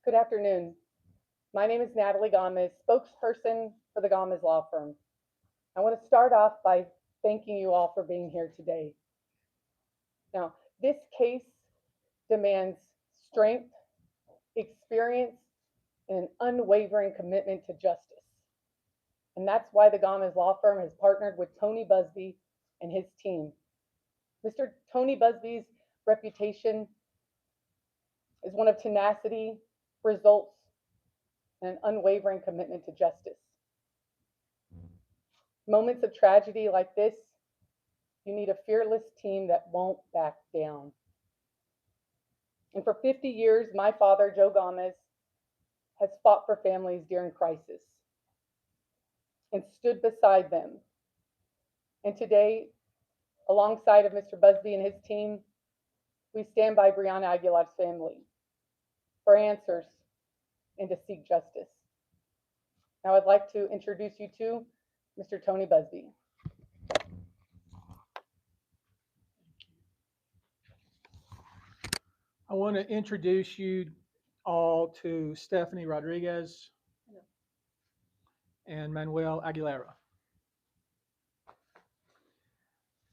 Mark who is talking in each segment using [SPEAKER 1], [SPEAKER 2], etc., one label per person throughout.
[SPEAKER 1] Good afternoon. My name is Natalie Gomez, spokesperson for the Gomez Law Firm. I want to start off by thanking you all for being here today. Now, this case demands strength, experience, and an unwavering commitment to justice. And that's why the Gomez Law Firm has partnered with Tony Buzbee and his team. Mr. Tony Buzbee's reputation is one of tenacity, results, and an unwavering commitment to justice. Moments of tragedy like this, you need a fearless team that won't back down. And for 50 years, my father, Joe Gomez, has fought for families during crisis and stood beside them. And today, alongside of Mr. Buzbee and his team, we stand by Brianna Aguilera's family for answers and to seek justice. Now I'd like to introduce you to Mr. Tony Buzbee.
[SPEAKER 2] I want to introduce you all to Stephanie Rodriguez and Manuel Aguilera.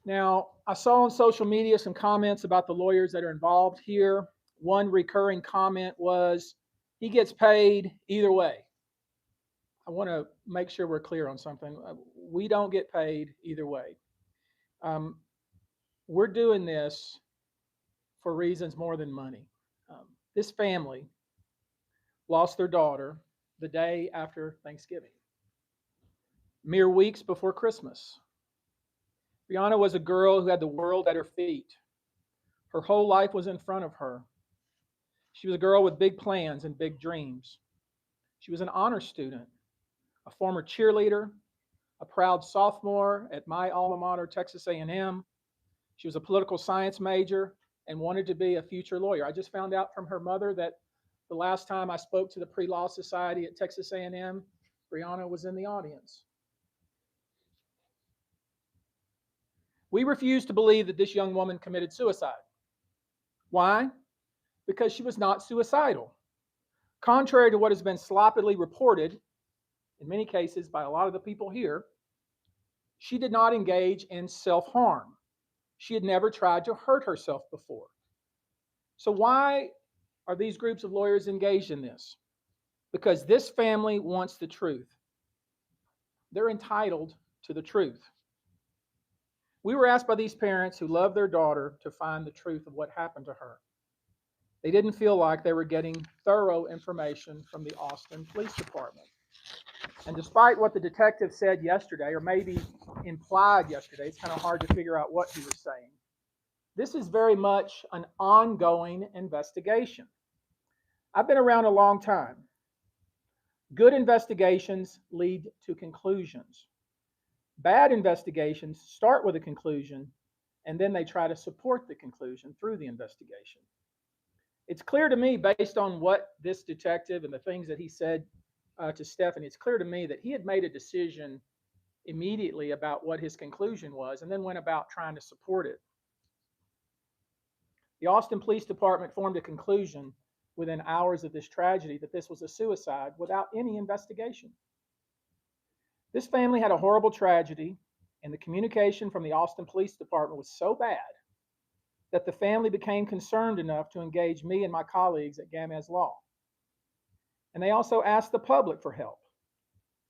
[SPEAKER 2] Now, I saw on social media some comments about the lawyers that are involved here. One recurring comment was, he gets paid either way. I want to make sure we're clear on something. We don't get paid either way. We're doing this for reasons more than money. This family lost their daughter the day after Thanksgiving, mere weeks before Christmas. Brianna was a girl who had the world at her feet. Her whole life was in front of her. She was a girl with big plans and big dreams. She was an honor student, a former cheerleader, a proud sophomore at my alma mater, Texas A&M. She was a political science major and wanted to be a future lawyer. I just found out from her mother that the last time I spoke to the Pre-Law Society at Texas A&M, Brianna was in the audience. We refuse to believe that this young woman committed suicide. Why? Because she was not suicidal. Contrary to what has been sloppily reported, in many cases by a lot of the people here, she did not engage in self-harm. She had never tried to hurt herself before. So why are these groups of lawyers engaged in this? Because this family wants the truth. They're entitled to the truth. We were asked by these parents who love their daughter to find the truth of what happened to her. They didn't feel like they were getting thorough information from the Austin Police Department. And despite what the detective said yesterday, or maybe implied yesterday, it's kind of hard to figure out what he was saying. This is very much an ongoing investigation. I've been around a long time. Good investigations lead to conclusions. Bad investigations start with a conclusion, and then they try to support the conclusion through the investigation. It's clear to me, based on what this detective and the things that he said to Stephanie, it's clear to me that he had made a decision immediately about what his conclusion was and then went about trying to support it. The Austin Police Department formed a conclusion within hours of this tragedy that this was a suicide without any investigation. This family had a horrible tragedy, and the communication from the Austin Police Department was so bad that the family became concerned enough to engage me and my colleagues at Gomez Law. And they also asked the public for help.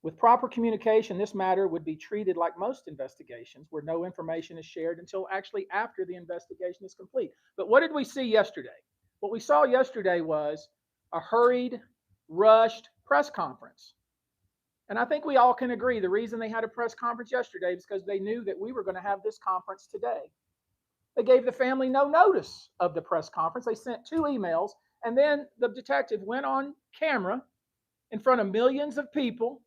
[SPEAKER 2] With proper communication, this matter would be treated like most investigations, where no information is shared until actually after the investigation is complete. But what did we see yesterday? What we saw yesterday was a hurried, rushed press conference. And I think we all can agree the reason they had a press conference yesterday is because they knew that we were going to have this conference today. They gave the family no notice of the press conference. They sent 2 emails, and then the detective went on camera in front of millions of people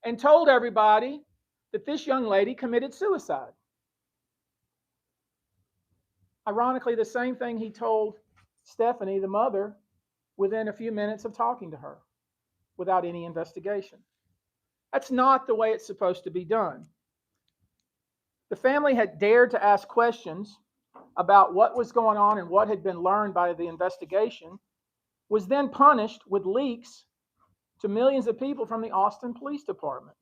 [SPEAKER 2] and told everybody that this young lady committed suicide. Ironically, the same thing he told Stephanie, the mother, within a few minutes of talking to her without any investigation. That's not the way it's supposed to be done. The family had dared to ask questions about what was going on and what had been learned by the investigation, was then punished with leaks to millions of people from the Austin Police Department,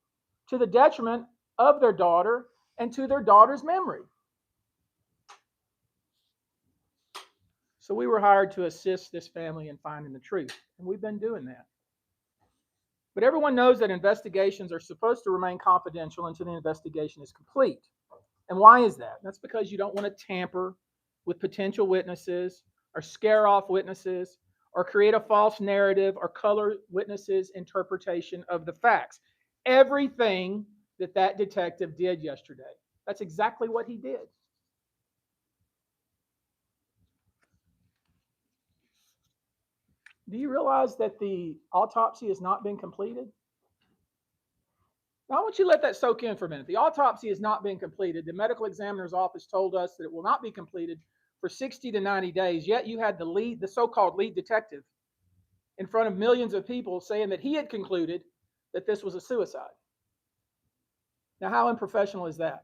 [SPEAKER 2] to the detriment of their daughter and to their daughter's memory. So we were hired to assist this family in finding the truth, and we've been doing that. But everyone knows that investigations are supposed to remain confidential until the investigation is complete. And why is that? That's because you don't want to tamper with potential witnesses or scare off witnesses or create a false narrative or color witnesses' interpretation of the facts. Everything that detective did yesterday, that's exactly what he did. Do you realize that the autopsy has not been completed? Now, I want you to let that soak in for a minute. The autopsy has not been completed. The medical examiner's office told us that it will not be completed for 60 to 90 days, yet you had the so-called lead detective in front of millions of people saying that he had concluded that this was a suicide. Now, how unprofessional is that?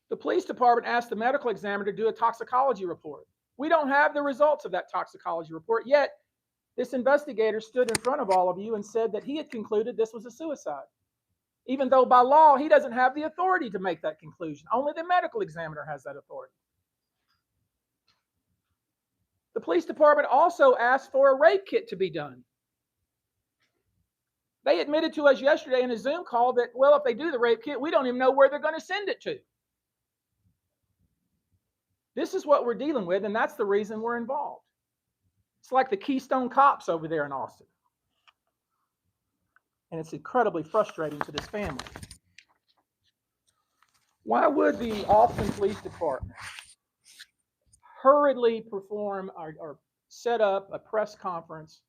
[SPEAKER 2] The police department asked the medical examiner to do a toxicology report. We don't have the results of that toxicology report, yet this investigator stood in front of all of you and said that he had concluded this was a suicide, even though by law he doesn't have the authority to make that conclusion. Only the medical examiner has that authority. The police department also asked for a rape kit to be done. They admitted to us yesterday in a Zoom call that, well, if they do the rape kit, we don't even know where they're going to send it to. This is what we're dealing with, and that's the reason we're involved. It's like the Keystone Cops over there in Austin. And it's incredibly frustrating to this family. Why would the Austin Police Department hurriedly perform or set up a press conference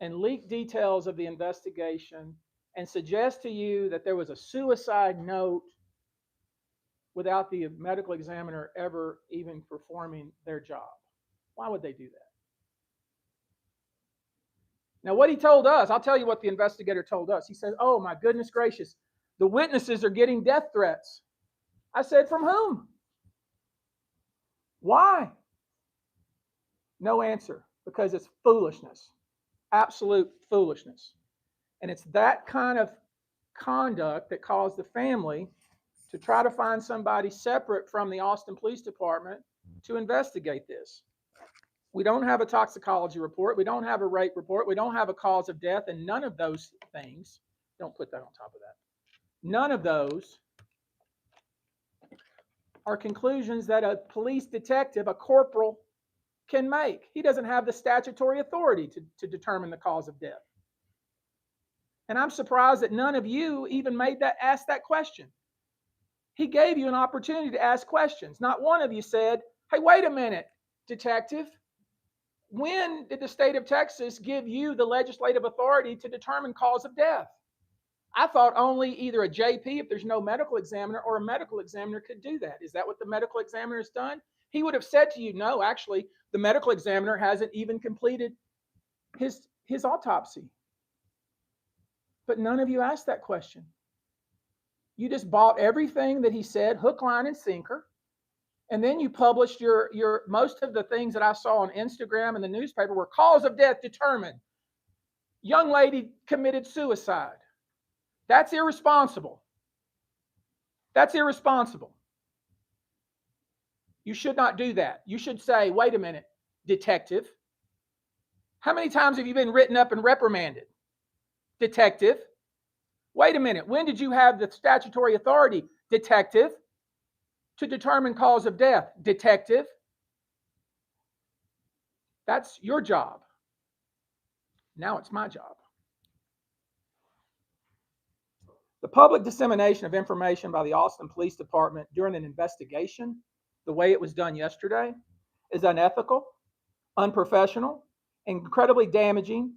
[SPEAKER 2] and leak details of the investigation and suggest to you that there was a suicide note without the medical examiner ever even performing their job? Why would they do that? Now, what he told us, I'll tell you what the investigator told us. He said, oh, my goodness gracious, the witnesses are getting death threats. I said, from whom? Why? No answer, because it's foolishness, absolute foolishness. And it's that kind of conduct that caused the family to try to find somebody separate from the Austin Police Department to investigate this. We don't have a toxicology report. We don't have a rape report. We don't have a cause of death. And none of those things, don't put that on top of that. None of those are conclusions that a police detective, a corporal, can make. He doesn't have the statutory authority to determine the cause of death. And I'm surprised that none of you even asked that question. He gave you an opportunity to ask questions. Not one of you said, hey, wait a minute, detective. When did the state of Texas give you the legislative authority to determine cause of death? I thought only either a JP, if there's no medical examiner, or a medical examiner could do that. Is that what the medical examiner has done? He would have said to you, no, actually, the medical examiner hasn't even completed his autopsy. But none of you asked that question. You just bought everything that he said, hook, line, and sinker. And then you published your most of the things that I saw on Instagram and the newspaper were cause of death determined. Young lady committed suicide. That's irresponsible. That's irresponsible. You should not do that. You should say, wait a minute, detective. How many times have you been written up and reprimanded? Detective. Wait a minute, when did you have the statutory authority, detective, to determine cause of death? Detective. That's your job. Now it's my job. The public dissemination of information by the Austin Police Department during an investigation, the way it was done yesterday, is unethical, unprofessional, incredibly damaging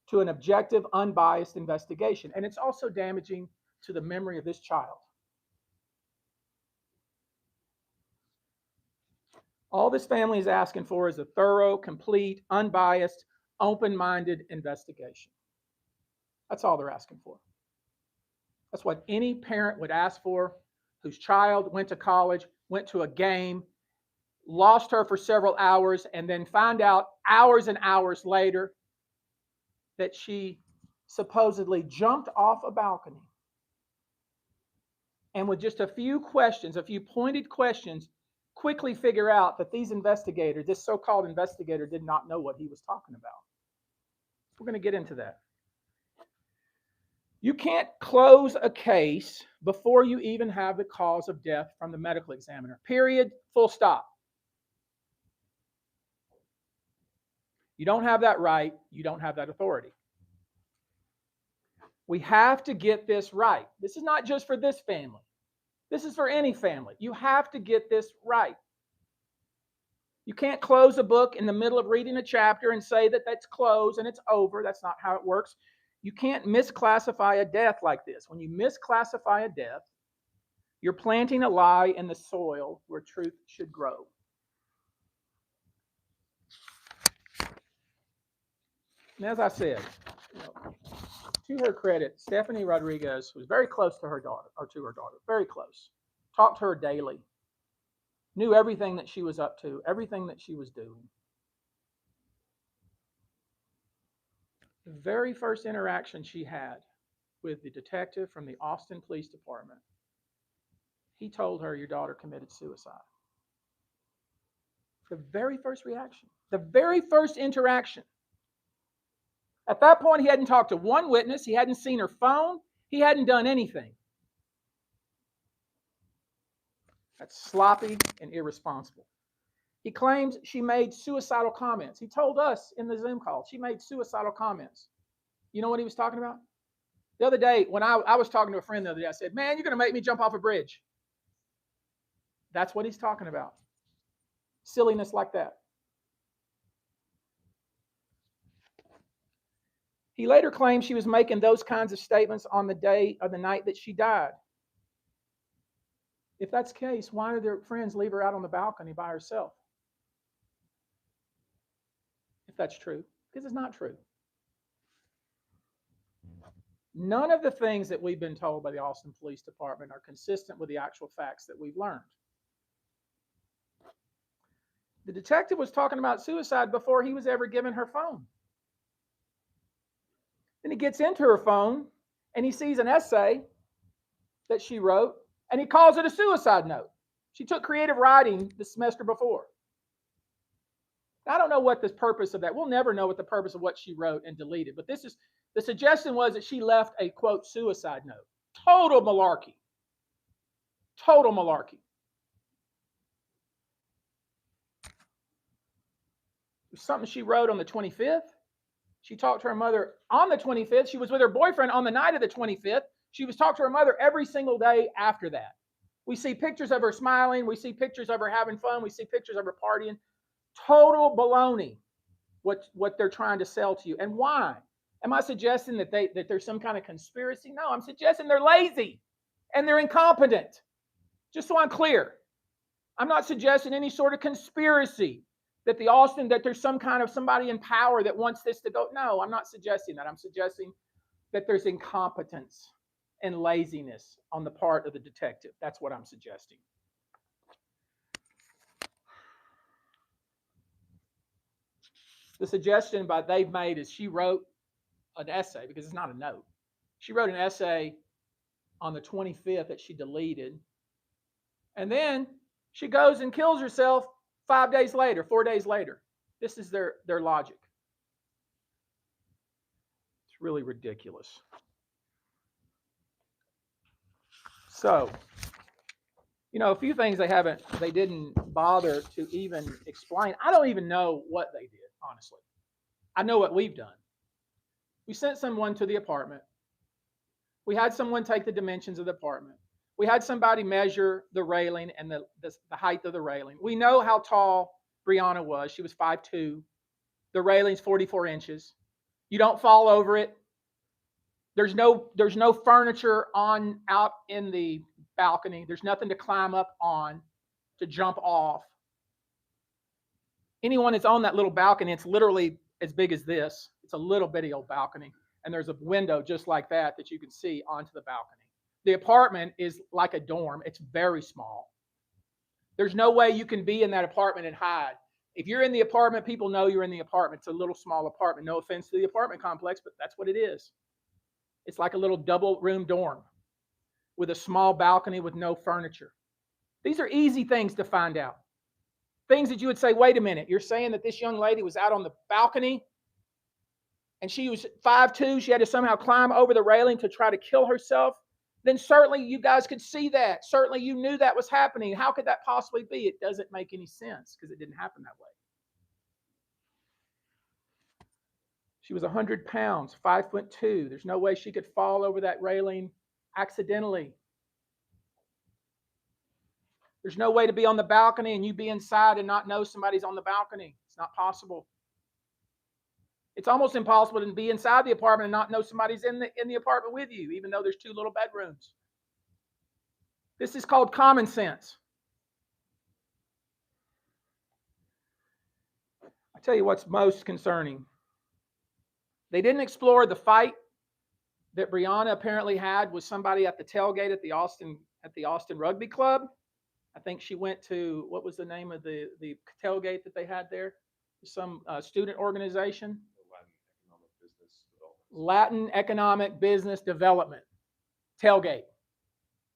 [SPEAKER 2] to an objective, unbiased investigation. And it's also damaging to the memory of this child. All this family is asking for is a thorough, complete, unbiased, open-minded investigation. That's all they're asking for. That's what any parent would ask for whose child went to college, went to a game, lost her for several hours, and then found out hours and hours later that she supposedly jumped off a balcony. And with just a few questions, a few pointed questions, quickly figure out that these investigators, this so-called investigator, did not know what he was talking about. We're going to get into that. You can't close a case before you even have the cause of death from the medical examiner. Period. Full stop. You don't have that right. You don't have that authority. We have to get this right. This is not just for this family. This is for any family. You have to get this right. You can't close a book in the middle of reading a chapter and say that that's closed and it's over. That's not how it works. You can't misclassify a death like this. When you misclassify a death, you're planting a lie in the soil where truth should grow. And as I said, to her credit, Stephanie Rodriguez was very close to her daughter, very close. Talked to her daily. Knew everything that she was up to, everything that she was doing. The very first interaction she had with the detective from the Austin Police Department, he told her, your daughter committed suicide. The very first reaction, the very first interaction. At that point, he hadn't talked to one witness. He hadn't seen her phone. He hadn't done anything. That's sloppy and irresponsible. He claims she made suicidal comments. He told us in the Zoom call she made suicidal comments. You know what he was talking about? The other day, when I was talking to a friend the other day, I said, man, you're going to make me jump off a bridge. That's what he's talking about. Silliness like that. He later claimed she was making those kinds of statements on the day or the night that she died. If that's the case, why did their friends leave her out on the balcony by herself? If that's true, because it's not true. None of the things that we've been told by the Austin Police Department are consistent with the actual facts that we've learned. The detective was talking about suicide before he was ever given her phone. Then he gets into her phone and he sees an essay that she wrote and he calls it a suicide note. She took creative writing the semester before. I don't know what the purpose of that. We'll never know what the purpose of what she wrote and deleted. But this is the suggestion was that she left a quote suicide note. Total malarkey. Total malarkey. It was something she wrote on the 25th. She talked to her mother on the 25th. She was with her boyfriend on the night of the 25th. She was talking to her mother every single day after that. We see pictures of her smiling. We see pictures of her having fun. We see pictures of her partying. Total baloney, what they're trying to sell to you. And why? Am I suggesting that there's some kind of conspiracy? No, I'm suggesting they're lazy and they're incompetent. Just so I'm clear. I'm not suggesting any sort of conspiracy that there's some kind of somebody in power that wants this to go. No, I'm not suggesting that. I'm suggesting that there's incompetence and laziness on the part of the detective. That's what I'm suggesting. The suggestion they've made is she wrote an essay, because it's not a note. She wrote an essay on the 25th that she deleted. And then she goes and kills herself 4 days later. This is their logic. It's really ridiculous. So, a few things they didn't bother to even explain. I don't even know what they did, honestly. I know what we've done. We sent someone to the apartment. We had someone take the dimensions of the apartment. We had somebody measure the railing and the height of the railing. We know how tall Brianna was. She was 5'2". The railing's 44 inches. You don't fall over it. There's no furniture out in the balcony. There's nothing to climb up on, to jump off. Anyone that's on that little balcony, it's literally as big as this. It's a little bitty old balcony. And there's a window just like that you can see onto the balcony. The apartment is like a dorm. It's very small. There's no way you can be in that apartment and hide. If you're in the apartment, people know you're in the apartment. It's a little small apartment. No offense to the apartment complex, but that's what it is. It's like a little double room dorm with a small balcony with no furniture. These are easy things to find out. Things that you would say, wait a minute, you're saying that this young lady was out on the balcony and she was 5'2", she had to somehow climb over the railing to try to kill herself? Then certainly you guys could see that. Certainly you knew that was happening. How could that possibly be? It doesn't make any sense because it didn't happen that way. She was 100 pounds, 5'2". There's no way she could fall over that railing accidentally. There's no way to be on the balcony and you be inside and not know somebody's on the balcony. It's not possible. It's almost impossible to be inside the apartment and not know somebody's in the apartment with you, even though there's 2 little bedrooms. This is called common sense. I tell you what's most concerning. They didn't explore the fight that Brianna apparently had with somebody at the tailgate at the Austin Rugby Club. I think she went to, what was the name of the tailgate that they had there? Some student organization. Latin Economic Business Development tailgate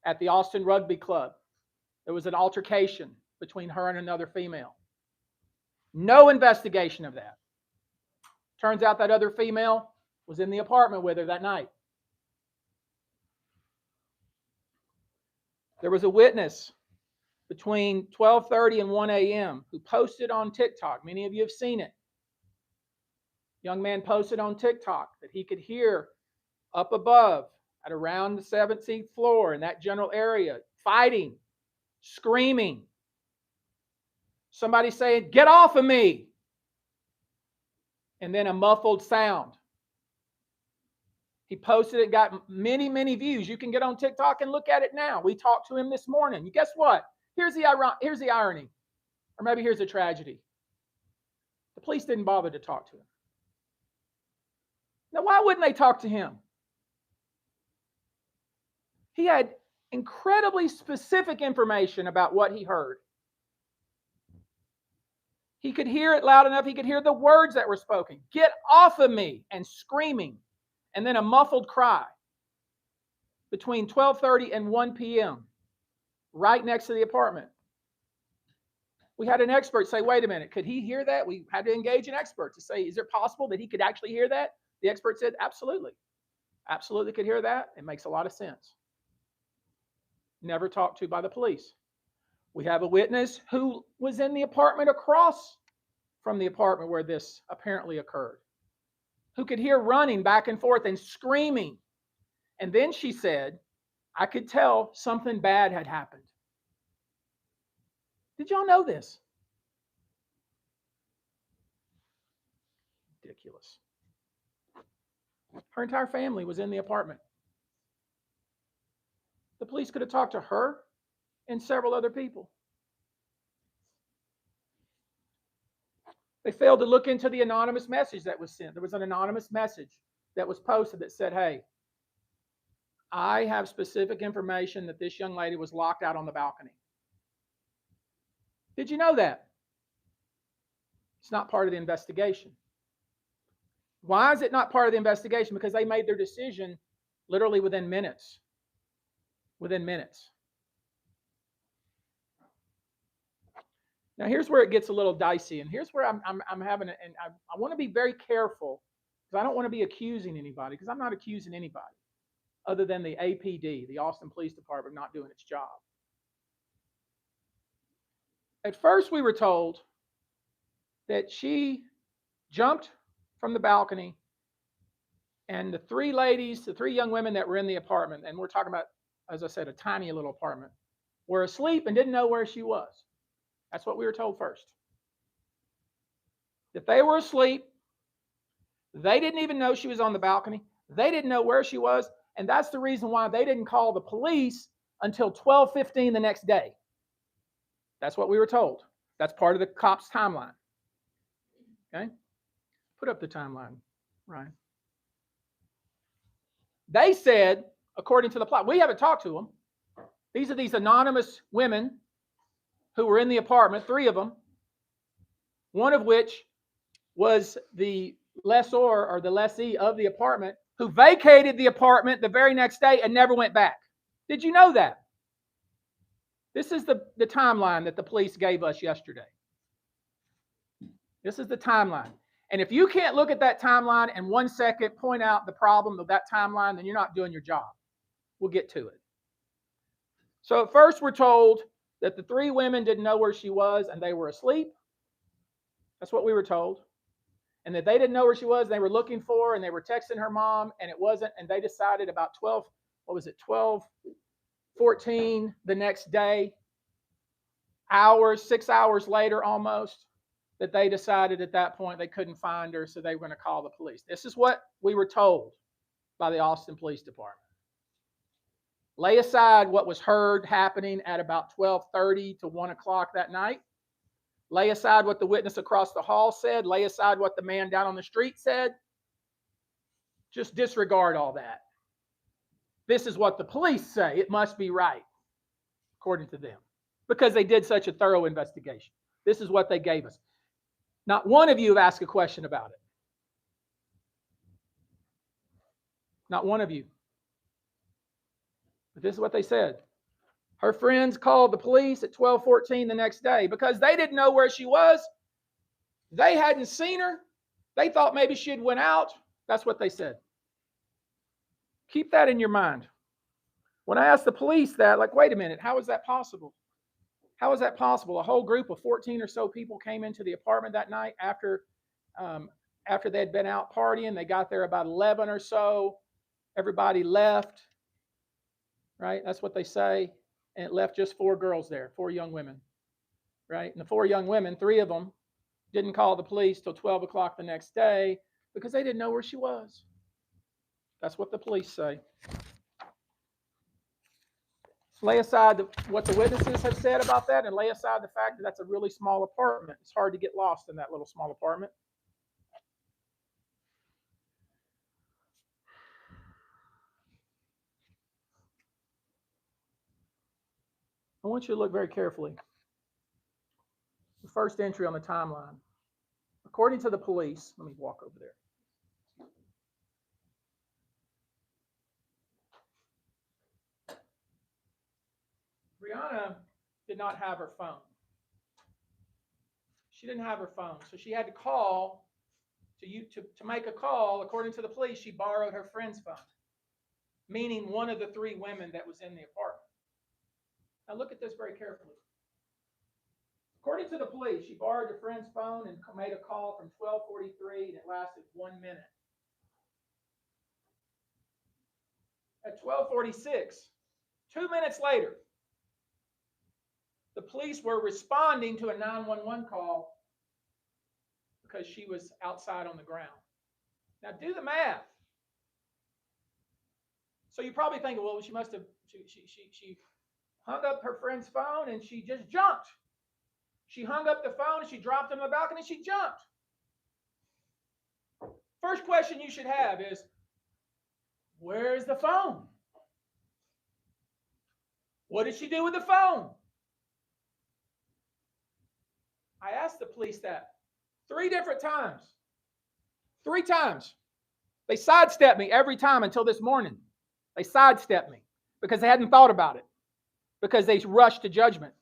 [SPEAKER 2] at the Austin Rugby Club. There was an altercation between her and another female. No investigation of that. Turns out that other female was in the apartment with her that night. There was a witness between 12:30 and 1 a.m. who posted on TikTok. Many of you have seen it. Young man posted on TikTok that he could hear up above at around the 17th floor in that general area, fighting, screaming. Somebody saying, "Get off of me!" And then a muffled sound. He posted it, got many, many views. You can get on TikTok and look at it now. We talked to him this morning. Guess what? Here's the irony. Or maybe here's the tragedy. The police didn't bother to talk to him. Now, why wouldn't they talk to him? He had incredibly specific information about what he heard. He could hear it loud enough. He could hear the words that were spoken. "Get off of me," and screaming. And then a muffled cry between 12:30 and 1 p.m. right next to the apartment. We had an expert say, wait a minute, could he hear that? We had to engage an expert to say, is it possible that he could actually hear that? The expert said, absolutely. Absolutely could hear that. It makes a lot of sense. Never talked to by the police. We have a witness who was in the apartment across from the apartment where this apparently occurred, who could hear running back and forth and screaming. And then she said, I could tell something bad had happened. Did y'all know this? Ridiculous. Her entire family was in the apartment. The police could have talked to her and several other people. They failed to look into the anonymous message that was sent. There was an anonymous message that was posted that said, hey, I have specific information that this young lady was locked out on the balcony. Did you know that? It's not part of the investigation. Why is it not part of the investigation? Because they made their decision literally within minutes. Within minutes. Now here's where it gets a little dicey, and here's where I'm having it, and I want to be very careful because I don't want to be accusing anybody, because I'm not accusing anybody other than the APD, the Austin Police Department, not doing its job. At first, we were told that she jumped from the balcony, and the three young women that were in the apartment, and we're talking about, as I said, a tiny little apartment, were asleep and didn't know where she was. That's what we were told first. That they were asleep. They didn't even know she was on the balcony. They didn't know where she was, and that's the reason why they didn't call the police until 12:15 the next day. That's what we were told. That's part of the cops' timeline. Okay? Put up the timeline, Ryan. They said, according to the plot, we haven't talked to them. These are these anonymous women who were in the apartment, 3 of them, one of which was the lessor or the lessee of the apartment, who vacated the apartment the very next day and never went back. Did you know that? This is the timeline that the police gave us yesterday. This is the timeline. And if you can't look at that timeline and 1 second point out the problem of that timeline, then you're not doing your job. We'll get to it. So at first we're told that the 3 women didn't know where she was and they were asleep. That's what we were told. And that they didn't know where she was, they were looking for her, and they were texting her mom, and it wasn't, and they decided about 12:14 the next day, 6 hours later almost, that they decided at that point they couldn't find her, so they were going to call the police. This is what we were told by the Austin Police Department. Lay aside what was heard happening at about 12:30 to 1 o'clock that night. Lay aside what the witness across the hall said. Lay aside what the man down on the street said. Just disregard all that. This is what the police say. It must be right, according to them, because they did such a thorough investigation. This is what they gave us. Not one of you have asked a question about it. Not one of you. But this is what they said. Her friends called the police at 12:14 the next day because they didn't know where she was. They hadn't seen her. They thought maybe she had went out. That's what they said. Keep that in your mind. When I asked the police that, like, wait a minute, how is that possible? How is that possible? A whole group of 14 or so people came into the apartment that night after they had been out partying. They got there about 11 or so. Everybody left, right? That's what they say. And it left just 4 girls there, 4 young women, right? And the 4 young women, 3 of them didn't call the police till 12 o'clock the next day because they didn't know where she was. That's what the police say. Lay aside what the witnesses have said about that and lay aside the fact that that's a really small apartment. It's hard to get lost in that little small apartment. I want you to look very carefully. The first entry on the timeline. According to the police, let me walk over there. Brianna did not have her phone. She didn't have her phone, so she had to call to make a call. According to the police, she borrowed her friend's phone, meaning one of the 3 women that was in the apartment. Now look at this very carefully. According to the police, she borrowed her friend's phone and made a call from 12:43, and it lasted 1 minute. At 12:46, 2 minutes later, the police were responding to a 911 call because she was outside on the ground. Now do the math. So you're probably thinking, well, she must have, she hung up her friend's phone and she just jumped. She hung up the phone and she dropped it on the balcony and she jumped. First question you should have is, where is the phone? What did she do with the phone? I asked the police that 3 different times. 3 times. They sidestepped me every time until this morning. They sidestepped me because they hadn't thought about it, because they rushed to judgment.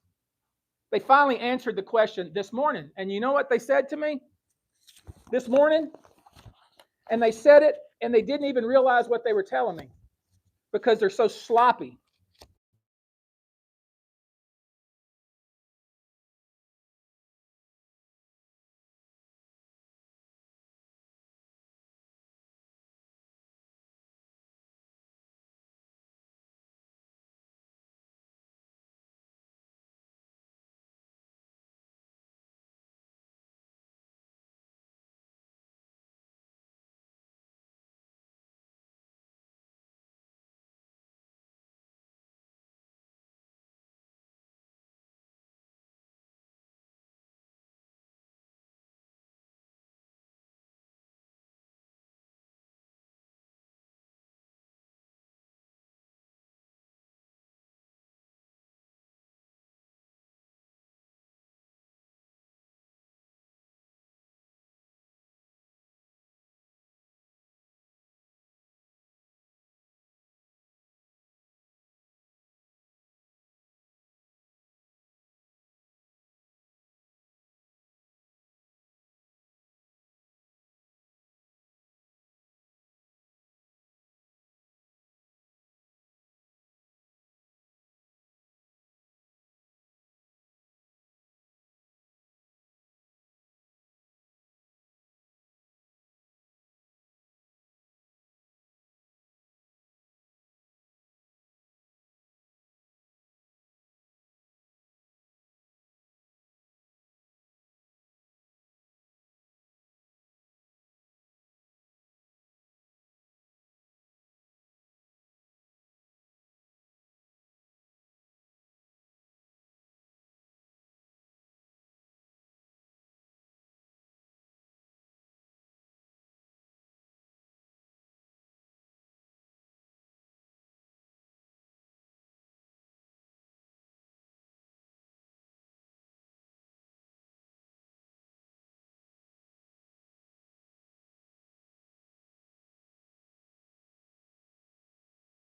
[SPEAKER 2] They finally answered the question this morning. And you know what they said to me this morning? And they said it, and they didn't even realize what they were telling me because they're so sloppy.